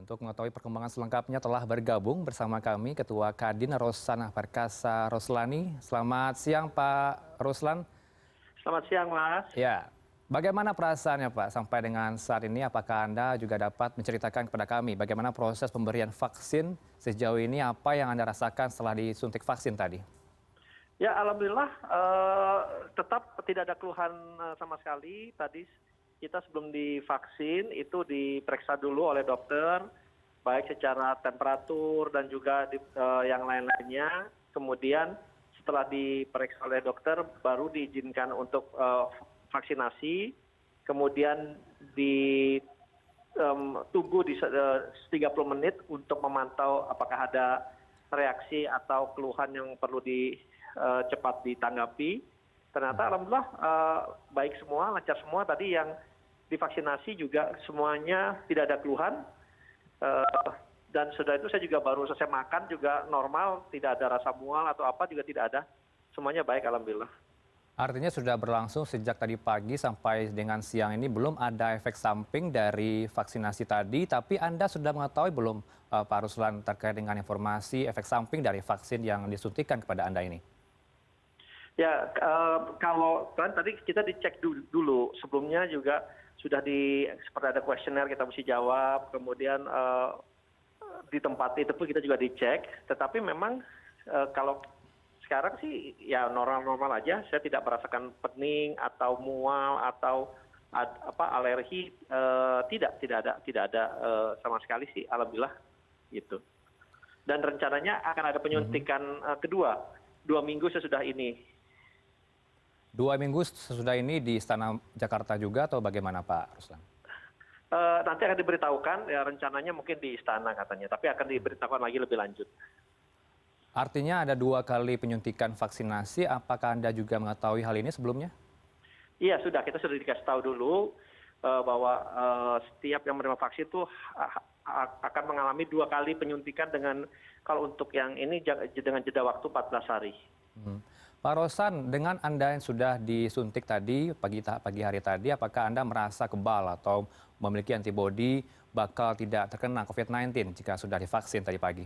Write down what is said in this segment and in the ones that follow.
Untuk mengetahui perkembangan selengkapnya telah bergabung bersama kami Ketua Kadin Rosana Perkasa Roslani. Selamat siang Pak Ruslan. Selamat siang, Mas. Ya, bagaimana perasaannya Pak sampai dengan saat ini? Apakah Anda juga dapat menceritakan kepada kami bagaimana proses pemberian vaksin sejauh ini? Apa yang Anda rasakan setelah disuntik vaksin tadi? Ya, alhamdulillah tetap tidak ada keluhan sama sekali. Tadi kita sebelum divaksin itu diperiksa dulu oleh dokter, baik secara temperatur dan juga yang lain-lainnya. Kemudian setelah diperiksa oleh dokter baru diizinkan untuk vaksinasi. Kemudian ditunggu di 30 menit untuk memantau apakah ada reaksi atau keluhan yang perlu cepat ditanggapi. Ternyata alhamdulillah baik semua, lancar semua. Tadi yang divaksinasi juga semuanya tidak ada keluhan. Dan sudah itu saya juga baru selesai makan juga normal, tidak ada rasa mual atau apa juga tidak ada. Semuanya baik alhamdulillah. Artinya sudah berlangsung sejak tadi pagi sampai dengan siang ini belum ada efek samping dari vaksinasi tadi, tapi Anda sudah mengetahui belum Pak Ruslan terkait dengan informasi efek samping dari vaksin yang disuntikan kepada Anda ini? Ya, kalau kan tadi kita dicek dulu sebelumnya juga sudah seperti ada kuesioner kita mesti jawab, kemudian di tempat itu pun kita juga dicek, tetapi memang kalau sekarang sih ya normal-normal aja, saya tidak merasakan pening atau mual atau alergi, tidak ada sama sekali sih, alhamdulillah gitu. Dan rencananya akan ada penyuntikan kedua 2 minggu sesudah ini. 2 minggu sesudah ini di Istana Jakarta juga atau bagaimana Pak Ruslan? Nanti akan diberitahukan, ya rencananya mungkin di Istana katanya, tapi akan diberitahukan lagi lebih lanjut. Artinya ada 2 kali penyuntikan vaksinasi, apakah Anda juga mengetahui hal ini sebelumnya? Iya sudah, kita sudah dikasih tahu dulu bahwa setiap yang menerima vaksin itu akan mengalami 2 kali penyuntikan dengan kalau untuk yang ini dengan jeda waktu 14 hari. Pak Rosan, dengan Anda yang sudah disuntik tadi, pagi hari tadi, apakah Anda merasa kebal atau memiliki antibodi bakal tidak terkena COVID-19 jika sudah divaksin tadi pagi?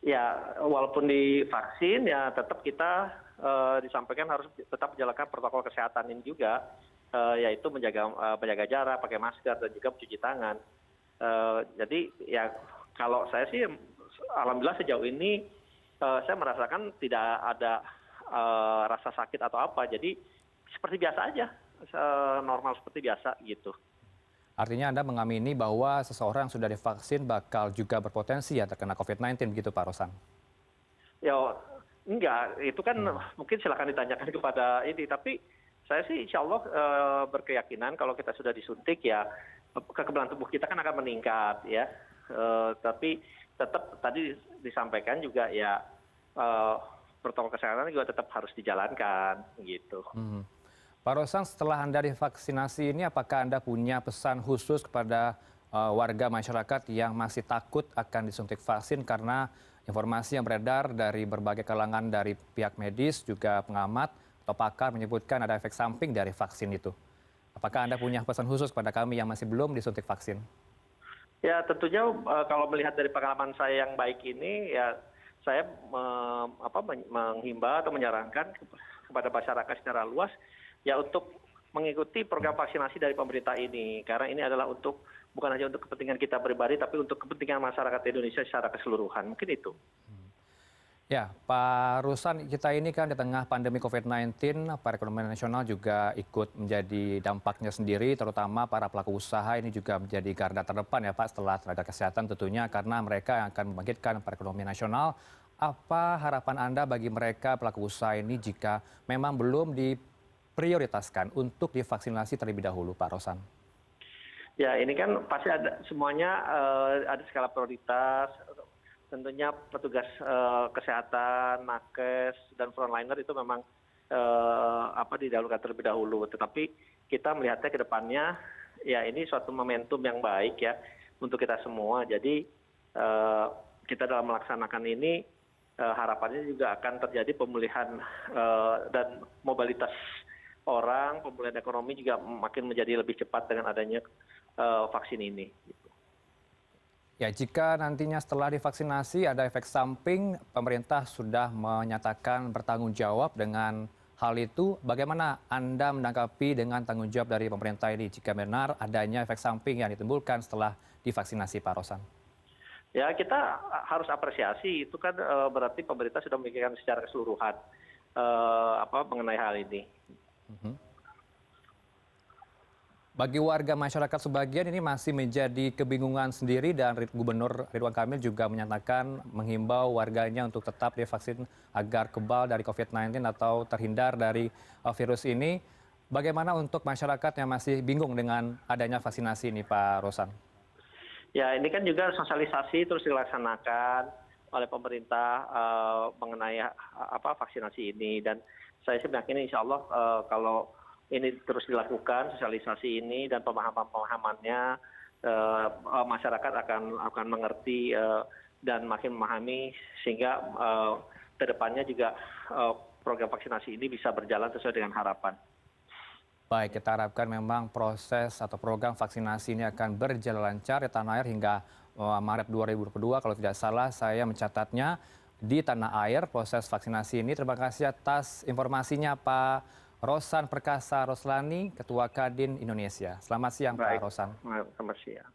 Ya, walaupun divaksin, ya tetap kita disampaikan harus tetap menjalankan protokol kesehatan ini juga, yaitu menjaga jarak, pakai masker, dan juga mencuci tangan. Jadi ya kalau saya sih, alhamdulillah sejauh ini saya merasakan tidak ada rasa sakit atau apa, jadi seperti biasa aja, normal seperti biasa gitu. Artinya Anda mengamini bahwa seseorang yang sudah divaksin bakal juga berpotensi ya terkena COVID-19 begitu Pak Rosan? Ya enggak, itu kan mungkin silakan ditanyakan kepada ini, tapi saya sih insya Allah berkeyakinan kalau kita sudah disuntik ya kekebalan tubuh kita kan akan meningkat ya, tapi tetap tadi disampaikan juga ya protokol kesehatan juga tetap harus dijalankan gitu. Pak Rosan, setelah Anda divaksinasi ini apakah Anda punya pesan khusus kepada warga masyarakat yang masih takut akan disuntik vaksin karena informasi yang beredar dari berbagai kalangan dari pihak medis juga pengamat atau pakar menyebutkan ada efek samping dari vaksin itu. Apakah Anda punya pesan khusus kepada kami yang masih belum disuntik vaksin? Ya tentunya kalau melihat dari pengalaman saya yang baik ini ya saya menghimbau atau menyarankan kepada masyarakat secara luas ya untuk mengikuti program vaksinasi dari pemerintah ini, karena ini adalah bukan hanya untuk kepentingan kita pribadi tapi untuk kepentingan masyarakat Indonesia secara keseluruhan, mungkin itu. Ya, Pak Ruslan, kita ini kan di tengah pandemi COVID-19, perekonomian nasional juga ikut menjadi dampaknya sendiri, terutama para pelaku usaha ini juga menjadi garda terdepan ya Pak, setelah tenaga kesehatan tentunya, karena mereka yang akan membangkitkan perekonomian nasional. Apa harapan Anda bagi mereka pelaku usaha ini jika memang belum diprioritaskan untuk divaksinasi terlebih dahulu, Pak Rosan? Ya, ini kan pasti ada semuanya, ada skala prioritas. Tentunya petugas kesehatan, nakes, dan frontliner itu memang didahulukan terlebih dahulu. Tetapi kita melihatnya ke depannya, ya ini suatu momentum yang baik ya untuk kita semua. Jadi kita dalam melaksanakan ini harapannya juga akan terjadi pemulihan dan mobilitas orang, pemulihan ekonomi juga makin menjadi lebih cepat dengan adanya vaksin ini. Ya, jika nantinya setelah divaksinasi ada efek samping, pemerintah sudah menyatakan bertanggung jawab dengan hal itu. Bagaimana Anda menanggapi dengan tanggung jawab dari pemerintah ini jika benar adanya efek samping yang ditimbulkan setelah divaksinasi, Pak Rosan? Ya, kita harus apresiasi, itu kan berarti pemerintah sudah memikirkan secara keseluruhan mengenai hal ini. Mhm. Bagi warga masyarakat sebagian ini masih menjadi kebingungan sendiri dan Gubernur Ridwan Kamil juga menyatakan menghimbau warganya untuk tetap divaksin agar kebal dari COVID-19 atau terhindar dari virus ini. Bagaimana untuk masyarakat yang masih bingung dengan adanya vaksinasi ini, Pak Rosan? Ya, ini kan juga sosialisasi terus dilaksanakan oleh pemerintah mengenai vaksinasi ini, dan saya sih meyakini insya Allah kalau ini terus dilakukan sosialisasi ini dan pemahamannya, masyarakat akan mengerti dan makin memahami, sehingga kedepannya juga program vaksinasi ini bisa berjalan sesuai dengan harapan. Baik, kita harapkan memang proses atau program vaksinasi ini akan berjalan lancar di tanah air hingga Maret 2022. Kalau tidak salah, saya mencatatnya di tanah air proses vaksinasi ini. Terima kasih atas informasinya, Pak Rosan Perkasa Roslani, Ketua Kadin Indonesia. Selamat siang, Pak Baik, Rosan. selamat siang.